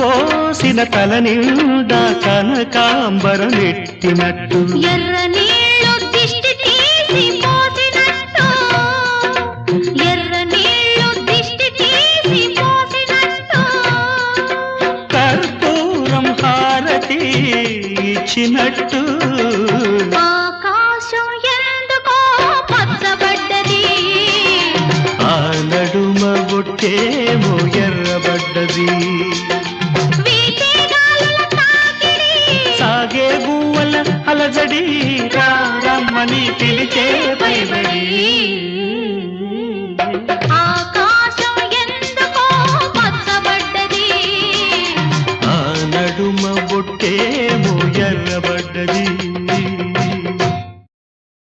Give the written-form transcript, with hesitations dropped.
పోసిన తల నిండా కనకాంబరమెట్టినట్టు ఎర్ర నీళ్ళు దిష్టి తీసి పోసినట్టు ఎర్ర నీళ్ళు దిష్టి తీసి పోసినట్టు కర్పూరం హారతి ఇచ్చినట్టు ఆకాశం ఎందుకో పచ్చబడ్డది ఆ నడుమ బొట్టేమో ఎర్రబడ్డది వీచే గాలుల తాకిడి సాగే గువ్వల అలజడి రమ్మని పిలిచే పైబడి